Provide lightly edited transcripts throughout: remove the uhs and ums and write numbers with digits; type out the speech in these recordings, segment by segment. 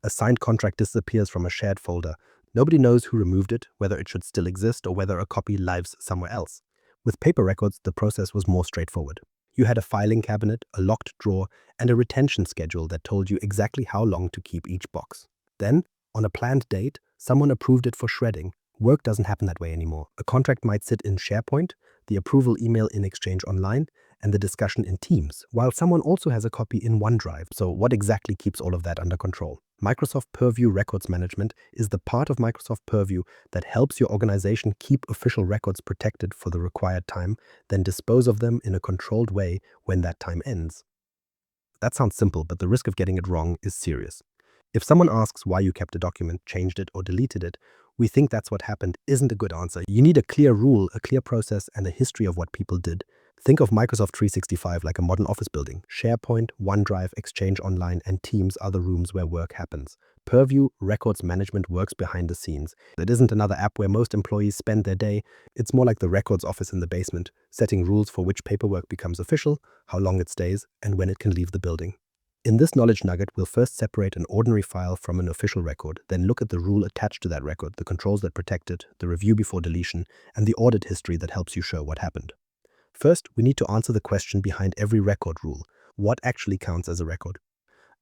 A signed contract disappears from a shared folder. Nobody knows who removed it, whether it should still exist, or whether a copy lives somewhere else. With paper records, the process was more straightforward. You had a filing cabinet, a locked drawer, and a retention schedule that told you exactly how long to keep each box. Then, on a planned date, someone approved it for shredding. Work doesn't happen that way anymore. A contract might sit in SharePoint, the approval email in Exchange Online, and the discussion in Teams, while someone also has a copy in OneDrive. So what exactly keeps all of that under control? Microsoft Purview Records Management is the part of Microsoft Purview that helps your organization keep official records protected for the required time, then dispose of them in a controlled way when that time ends. That sounds simple, but the risk of getting it wrong is serious. If someone asks why you kept a document, changed it, or deleted it, we think that's what happened isn't a good answer. You need a clear rule, a clear process, and a history of what people did. Think of Microsoft 365 like a modern office building. SharePoint, OneDrive, Exchange Online, and Teams are the rooms where work happens. Purview Records Management works behind the scenes. It isn't another app where most employees spend their day. It's more like the records office in the basement, setting rules for which paperwork becomes official, how long it stays, and when it can leave the building. In this knowledge nugget, we'll first separate an ordinary file from an official record, then look at the rule attached to that record, the controls that protect it, the review before deletion, and the audit history that helps you show what happened. First, we need to answer the question behind every record rule. What actually counts as a record?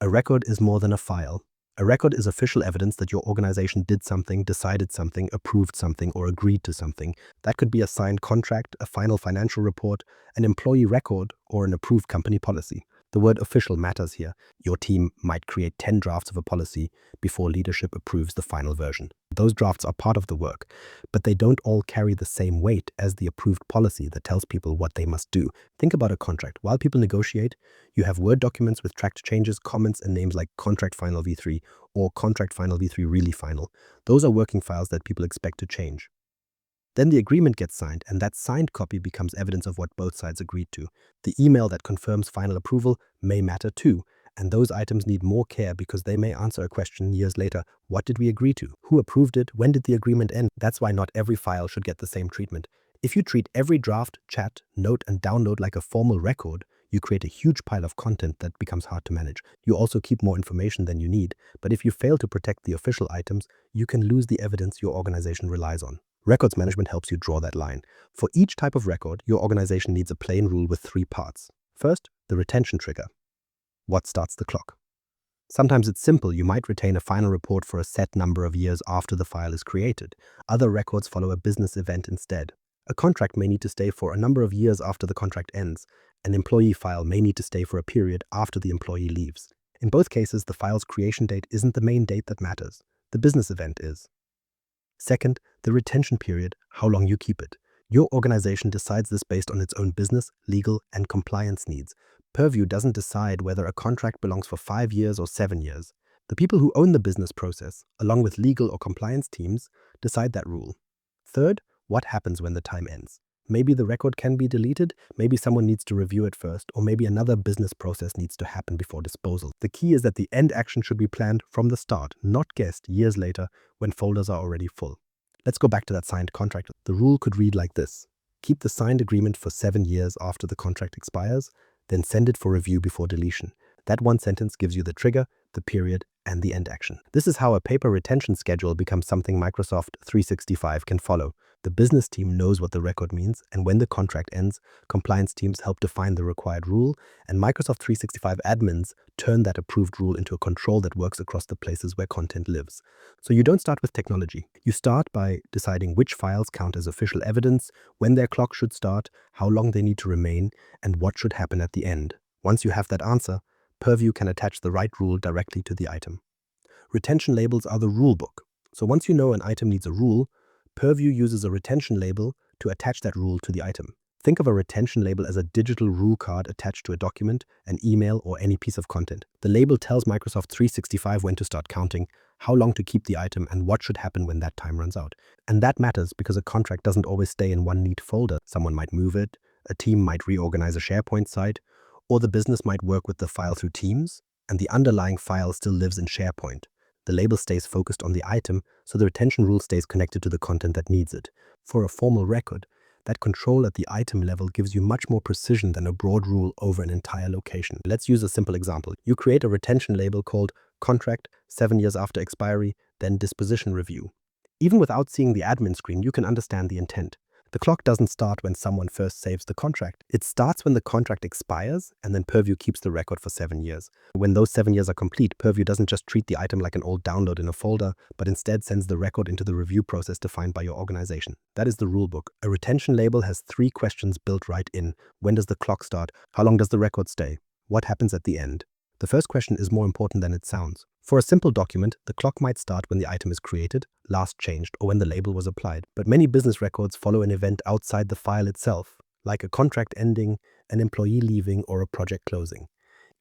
A record is more than a file. A record is official evidence that your organization did something, decided something, approved something, or agreed to something. That could be a signed contract, a final financial report, an employee record, or an approved company policy. The word official matters here. Your team might create 10 drafts of a policy before leadership approves the final version. Those drafts are part of the work, but they don't all carry the same weight as the approved policy that tells people what they must do. Think about a contract. While people negotiate, you have Word documents with tracked changes, comments, and names like Contract Final V3 or Contract Final V3 Really Final. Those are working files that people expect to change. Then the agreement gets signed, and that signed copy becomes evidence of what both sides agreed to. The email that confirms final approval may matter too, and those items need more care because they may answer a question years later. What did we agree to? Who approved it? When did the agreement end? That's why not every file should get the same treatment. If you treat every draft, chat, note, and download like a formal record, you create a huge pile of content that becomes hard to manage. You also keep more information than you need, but if you fail to protect the official items, you can lose the evidence your organization relies on. Records management helps you draw that line. For each type of record, your organization needs a plain rule with 3 parts. First, the retention trigger. What starts the clock? Sometimes it's simple. You might retain a final report for a set number of years after the file is created. Other records follow a business event instead. A contract may need to stay for a number of years after the contract ends. An employee file may need to stay for a period after the employee leaves. In both cases, the file's creation date isn't the main date that matters. The business event is. Second, the retention period, how long you keep it. Your organization decides this based on its own business, legal, and compliance needs. Purview doesn't decide whether a contract belongs for 5 years or 7 years. The people who own the business process, along with legal or compliance teams, decide that rule. Third, what happens when the time ends? Maybe the record can be deleted, maybe someone needs to review it first, or maybe another business process needs to happen before disposal. The key is that the end action should be planned from the start, not guessed years later when folders are already full. Let's go back to that signed contract. The rule could read like this. Keep the signed agreement for 7 years after the contract expires, then send it for review before deletion. That one sentence gives you the trigger, the period, and the end action. This is how a paper retention schedule becomes something Microsoft 365 can follow. The business team knows what the record means, and when the contract ends, compliance teams help define the required rule, and Microsoft 365 admins turn that approved rule into a control that works across the places where content lives. So you don't start with technology. You start by deciding which files count as official evidence, when their clock should start, how long they need to remain, and what should happen at the end. Once you have that answer, Purview can attach the right rule directly to the item. Retention labels are the rule book. So once you know an item needs a rule, Purview uses a retention label to attach that rule to the item. Think of a retention label as a digital rule card attached to a document, an email, or any piece of content. The label tells Microsoft 365 when to start counting, how long to keep the item, and what should happen when that time runs out. And that matters because a contract doesn't always stay in one neat folder. Someone might move it, a team might reorganize a SharePoint site, or the business might work with the file through Teams, and the underlying file still lives in SharePoint. The label stays focused on the item, so the retention rule stays connected to the content that needs it. For a formal record, That control at the item level gives you much more precision than a broad rule over an entire location. Let's use a simple example. You create a retention label called contract 7 years after expiry, then disposition review. Even without seeing the admin screen, you can understand the intent. The clock doesn't start when someone first saves the contract. It starts when the contract expires, and then Purview keeps the record for 7 years. When those 7 years are complete, Purview doesn't just treat the item like an old download in a folder, but instead sends the record into the review process defined by your organization. That is the rulebook. A retention label has 3 questions built right in. When does the clock start? How long does the record stay? What happens at the end? The first question is more important than it sounds. For a simple document, the clock might start when the item is created, last changed, or when the label was applied. But many business records follow an event outside the file itself, like a contract ending, an employee leaving, or a project closing.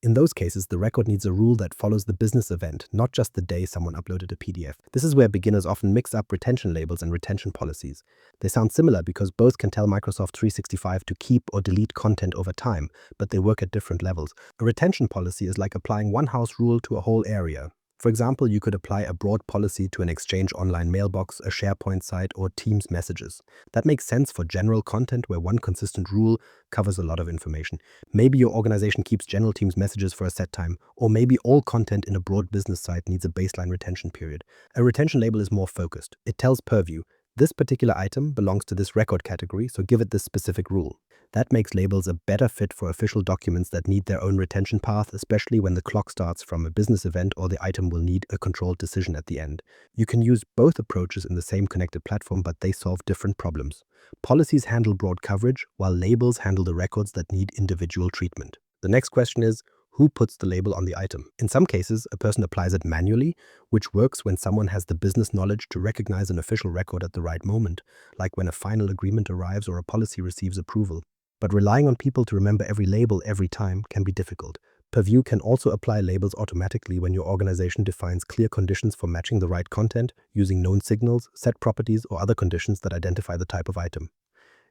In those cases, the record needs a rule that follows the business event, not just the day someone uploaded a PDF. This is where beginners often mix up retention labels and retention policies. They sound similar because both can tell Microsoft 365 to keep or delete content over time, but they work at different levels. A retention policy is like applying one house rule to a whole area. For example, you could apply a broad policy to an Exchange online mailbox, a SharePoint site, or Teams messages. That makes sense for general content where one consistent rule covers a lot of information. Maybe your organization keeps general Teams messages for a set time, or maybe all content in a broad business site needs a baseline retention period. A retention label is more focused. It tells Purview, this particular item belongs to this record category, so give it this specific rule. That makes labels a better fit for official documents that need their own retention path, especially when the clock starts from a business event or the item will need a controlled decision at the end. You can use both approaches in the same connected platform, but they solve different problems. Policies handle broad coverage, while labels handle the records that need individual treatment. The next question is, who puts the label on the item? In some cases, a person applies it manually, which works when someone has the business knowledge to recognize an official record at the right moment, like when a final agreement arrives or a policy receives approval. But relying on people to remember every label every time can be difficult. Purview can also apply labels automatically when your organization defines clear conditions for matching the right content, using known signals, set properties, or other conditions that identify the type of item.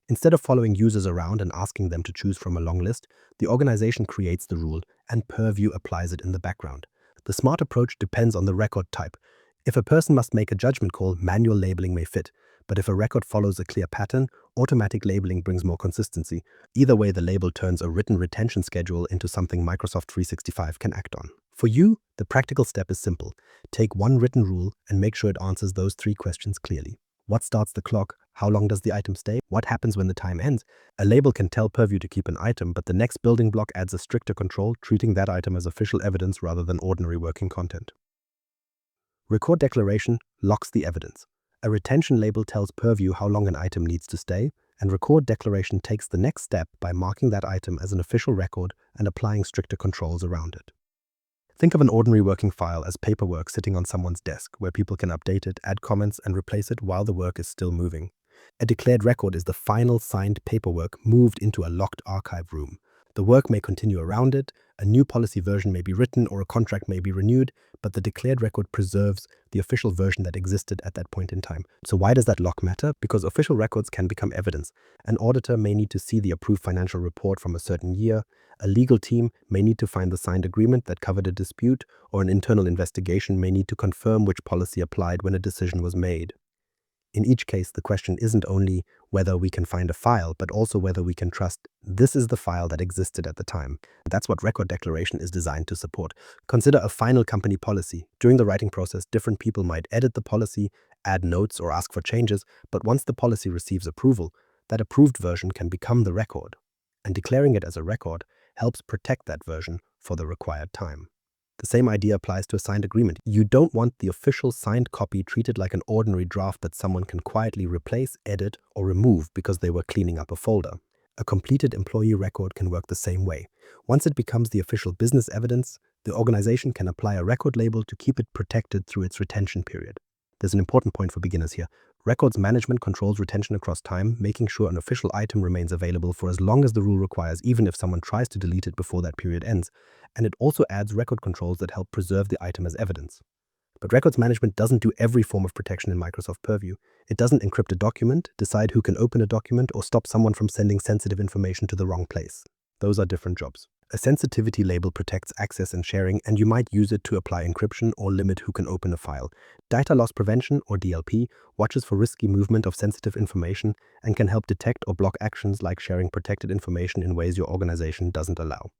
Instead of following users around and asking them to choose from a long list, the organization creates the rule and Purview applies it in the background. The smart approach depends on the record type. If a person must make a judgment call, manual labeling may fit, but if a record follows a clear pattern, automatic labeling brings more consistency. Either way, the label turns a written retention schedule into something Microsoft 365 can act on. For you, the practical step is simple. Take one written rule and make sure it answers those 3 questions clearly. What starts the clock? How long does the item stay? What happens when the time ends? A label can tell Purview to keep an item, but the next building block adds a stricter control, treating that item as official evidence rather than ordinary working content. Record declaration locks the evidence. A retention label tells Purview how long an item needs to stay, and record declaration takes the next step by marking that item as an official record and applying stricter controls around it. Think of an ordinary working file as paperwork sitting on someone's desk, where people can update it, add comments, and replace it while the work is still moving. A declared record is the final signed paperwork moved into a locked archive room. The work may continue around it, a new policy version may be written, or a contract may be renewed, but the declared record preserves the official version that existed at that point in time. So why does that lock matter? Because official records can become evidence. An auditor may need to see the approved financial report from a certain year, a legal team may need to find the signed agreement that covered a dispute, or an internal investigation may need to confirm which policy applied when a decision was made. In each case, the question isn't only whether we can find a file, but also whether we can trust this is the file that existed at the time. That's what record declaration is designed to support. Consider a final company policy. During the writing process, different people might edit the policy, add notes, or ask for changes, but once the policy receives approval, that approved version can become the record. And declaring it as a record helps protect that version for the required time. The same idea applies to a signed agreement. You don't want the official signed copy treated like an ordinary draft that someone can quietly replace, edit, or remove because they were cleaning up a folder. A completed employee record can work the same way. Once it becomes the official business evidence, the organization can apply a record label to keep it protected through its retention period. There's an important point for beginners here. Records management controls retention across time, making sure an official item remains available for as long as the rule requires, even if someone tries to delete it before that period ends. And it also adds record controls that help preserve the item as evidence. But records management doesn't do every form of protection in Microsoft Purview. It doesn't encrypt a document, decide who can open a document, or stop someone from sending sensitive information to the wrong place. Those are different jobs. A sensitivity label protects access and sharing, and you might use it to apply encryption or limit who can open a file. Data loss prevention, or DLP, watches for risky movement of sensitive information and can help detect or block actions like sharing protected information in ways your organization doesn't allow.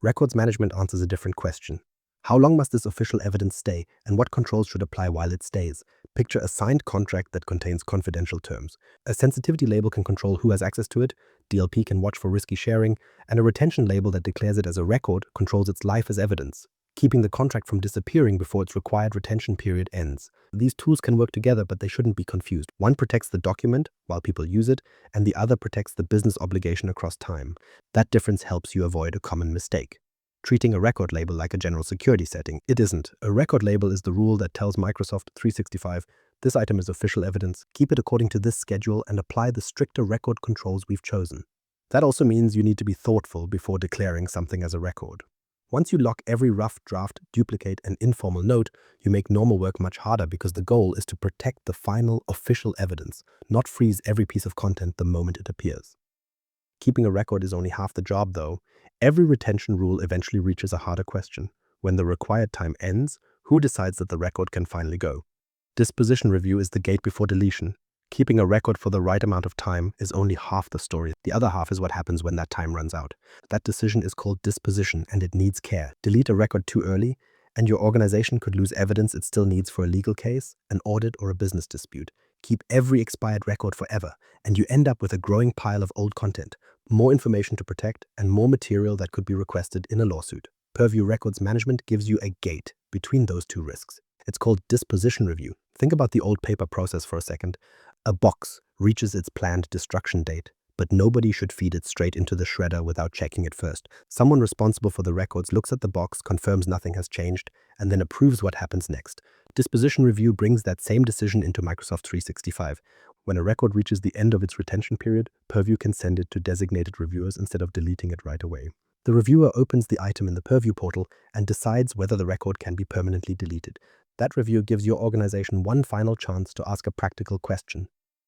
Records management answers a different question. How long must this official evidence stay, and what controls should apply while it stays? Picture a signed contract that contains confidential terms. A sensitivity label can control who has access to it, DLP can watch for risky sharing, and a retention label that declares it as a record controls its life as evidence, keeping the contract from disappearing before its required retention period ends. These tools can work together, but they shouldn't be confused. One protects the document while people use it, and the other protects the business obligation across time. That difference helps you avoid a common mistake. Treating a record label like a general security setting. It isn't. A record label is the rule that tells Microsoft 365, this item is official evidence, keep it according to this schedule, and apply the stricter record controls we've chosen. That also means you need to be thoughtful before declaring something as a record. Once you lock every rough draft, duplicate, and informal note, you make normal work much harder because the goal is to protect the final official evidence, not freeze every piece of content the moment it appears. Keeping a record is only half the job, though. Every retention rule eventually reaches a harder question. When the required time ends, who decides that the record can finally go? Disposition review is the gate before deletion. Keeping a record for the right amount of time is only half the story. The other half is what happens when that time runs out. That decision is called disposition, and it needs care. Delete a record too early, and your organization could lose evidence it still needs for a legal case, an audit, or a business dispute. Keep every expired record forever, and you end up with a growing pile of old content, more information to protect, and more material that could be requested in a lawsuit. Purview Records Management gives you a gate between those two risks. It's called disposition review. Think about the old paper process for a second. A box reaches its planned destruction date, but nobody should feed it straight into the shredder without checking it first. Someone responsible for the records looks at the box, confirms nothing has changed, and then approves what happens next. Disposition review brings that same decision into Microsoft 365. When a record reaches the end of its retention period, Purview can send it to designated reviewers instead of deleting it right away. The reviewer opens the item in the Purview portal and decides whether the record can be permanently deleted. That review gives your organization one final chance to ask a practical question.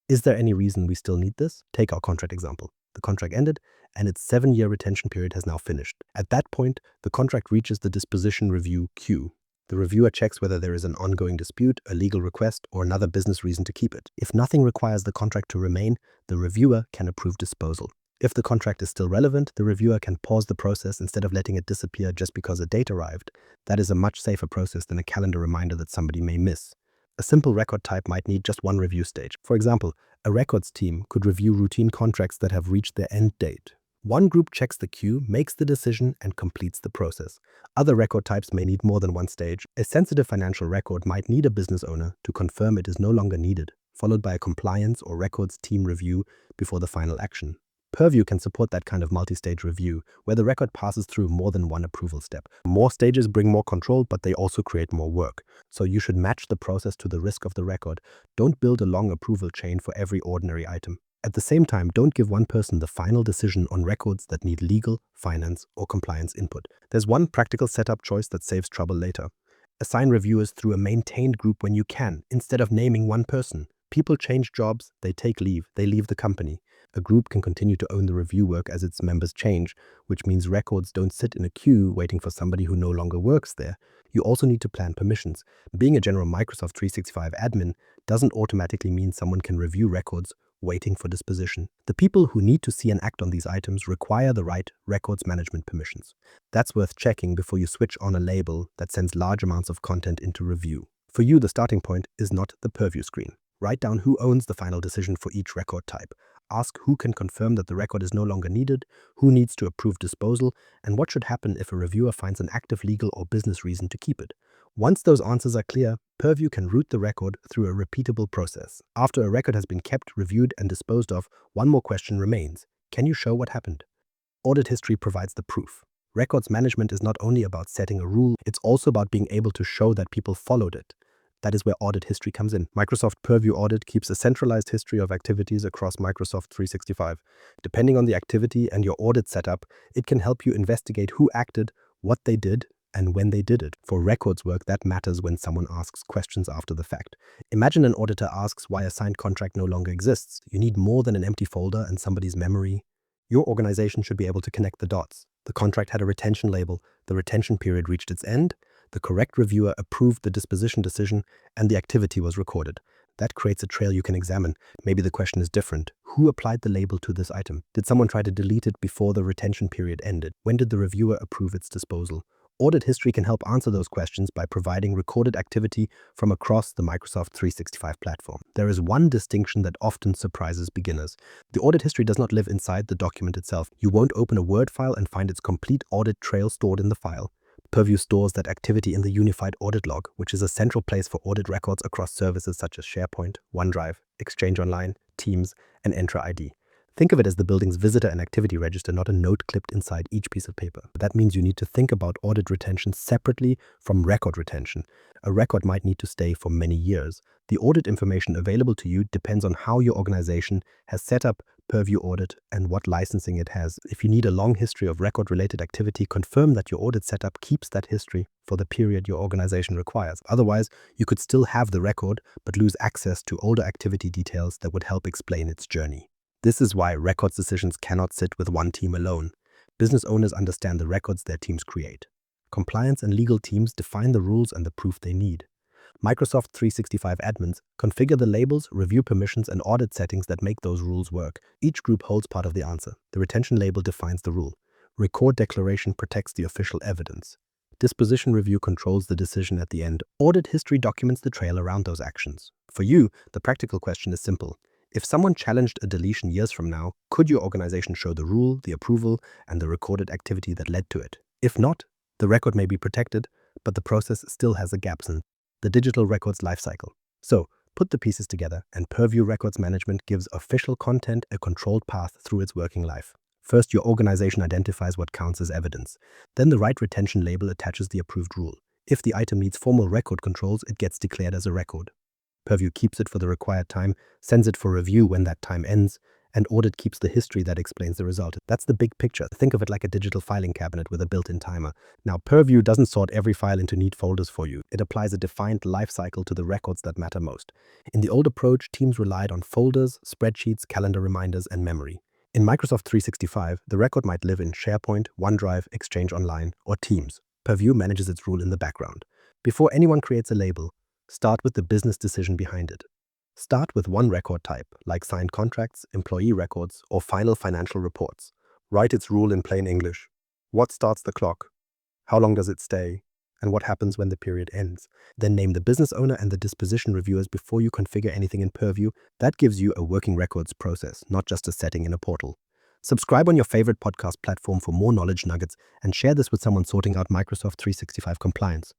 Is there any reason we still need this? Take our contract example. The contract ended, and its 7-year retention period has now finished. At that point, the contract reaches the disposition review queue. The reviewer checks whether there is an ongoing dispute, a legal request, or another business reason to keep it. If nothing requires the contract to remain, the reviewer can approve disposal. If the contract is still relevant, the reviewer can pause the process instead of letting it disappear just because a date arrived. That is a much safer process than a calendar reminder that somebody may miss. A simple record type might need just one review stage. For example, a records team could review routine contracts that have reached their end date. One group checks the queue, makes the decision, and completes the process. Other record types may need more than one stage. A sensitive financial record might need a business owner to confirm it is no longer needed, followed by a compliance or records team review before the final action. Purview can support that kind of multi-stage review, where the record passes through more than one approval step. More stages bring more control, but they also create more work. So you should match the process to the risk of the record. Don't build a long approval chain for every ordinary item. At the same time, don't give one person the final decision on records that need legal, finance, or compliance input. There's one practical setup choice that saves trouble later. Assign reviewers through a maintained group when you can, instead of naming one person. People change jobs, they take leave, they leave the company. A group can continue to own the review work as its members change, which means records don't sit in a queue waiting for somebody who no longer works there. You also need to plan permissions. Being a general Microsoft 365 admin doesn't automatically mean someone can review records waiting for disposition. The people who need to see and act on these items require the right records management permissions. That's worth checking before you switch on a label that sends large amounts of content into review. For you, the starting point is not the Purview screen. Write down who owns the final decision for each record type. Ask who can confirm that the record is no longer needed, who needs to approve disposal, and what should happen if a reviewer finds an active legal or business reason to keep it. Once those answers are clear, Purview can route the record through a repeatable process. After a record has been kept, reviewed, and disposed of, one more question remains. Can you show what happened? Audit history provides the proof. Records management is not only about setting a rule, it's also about being able to show that people followed it. That is where audit history comes in. Microsoft Purview Audit keeps a centralized history of activities across Microsoft 365. Depending on the activity and your audit setup, it can help you investigate who acted, what they did, and when they did it. For records work, that matters when someone asks questions after the fact. Imagine an auditor asks why a signed contract no longer exists. You need more than an empty folder and somebody's memory. Your organization should be able to connect the dots. The contract had a retention label, the retention period reached its end, the correct reviewer approved the disposition decision, and the activity was recorded. That creates a trail you can examine. Maybe the question is different. Who applied the label to this item? Did someone try to delete it before the retention period ended? When did the reviewer approve its disposal? Audit history can help answer those questions by providing recorded activity from across the Microsoft 365 platform. There is one distinction that often surprises beginners. The audit history does not live inside the document itself. You won't open a Word file and find its complete audit trail stored in the file. Purview stores that activity in the unified audit log, which is a central place for audit records across services such as SharePoint, OneDrive, Exchange Online, Teams, and Entra ID. Think of it as the building's visitor and activity register, not a note clipped inside each piece of paper. That means you need to think about audit retention separately from record retention. A record might need to stay for many years. The audit information available to you depends on how your organization has set up Purview Audit and what licensing it has. If you need a long history of record-related activity, confirm that your audit setup keeps that history for the period your organization requires. Otherwise, you could still have the record, but lose access to older activity details that would help explain its journey. This is why records decisions cannot sit with one team alone. Business owners understand the records their teams create. Compliance and legal teams define the rules and the proof they need. Microsoft 365 admins configure the labels, review permissions, and audit settings that make those rules work. Each group holds part of the answer. The retention label defines the rule. Record declaration protects the official evidence. Disposition review controls the decision at the end. Audit history documents the trail around those actions. For you, the practical question is simple. If someone challenged a deletion years from now, could your organization show the rule, the approval, and the recorded activity that led to it? If not, the record may be protected, but the process still has a gaps in the digital records lifecycle. So, put the pieces together, and Purview Records Management gives official content a controlled path through its working life. First, your organization identifies what counts as evidence. Then the right retention label attaches the approved rule. If the item needs formal record controls, it gets declared as a record. Purview keeps it for the required time, sends it for review when that time ends, and Audit keeps the history that explains the result. That's the big picture. Think of it like a digital filing cabinet with a built-in timer. Now, Purview doesn't sort every file into neat folders for you. It applies a defined life cycle to the records that matter most. In the old approach, teams relied on folders, spreadsheets, calendar reminders, and memory. In Microsoft 365, the record might live in SharePoint, OneDrive, Exchange Online, or Teams. Purview manages its rule in the background. Before anyone creates a label, start with the business decision behind it. Start with one record type, like signed contracts, employee records, or final financial reports. Write its rule in plain English. What starts the clock? How long does it stay? And what happens when the period ends? Then name the business owner and the disposition reviewers before you configure anything in Purview. That gives you a working records process, not just a setting in a portal. Subscribe on your favorite podcast platform for more knowledge nuggets and share this with someone sorting out Microsoft 365 compliance.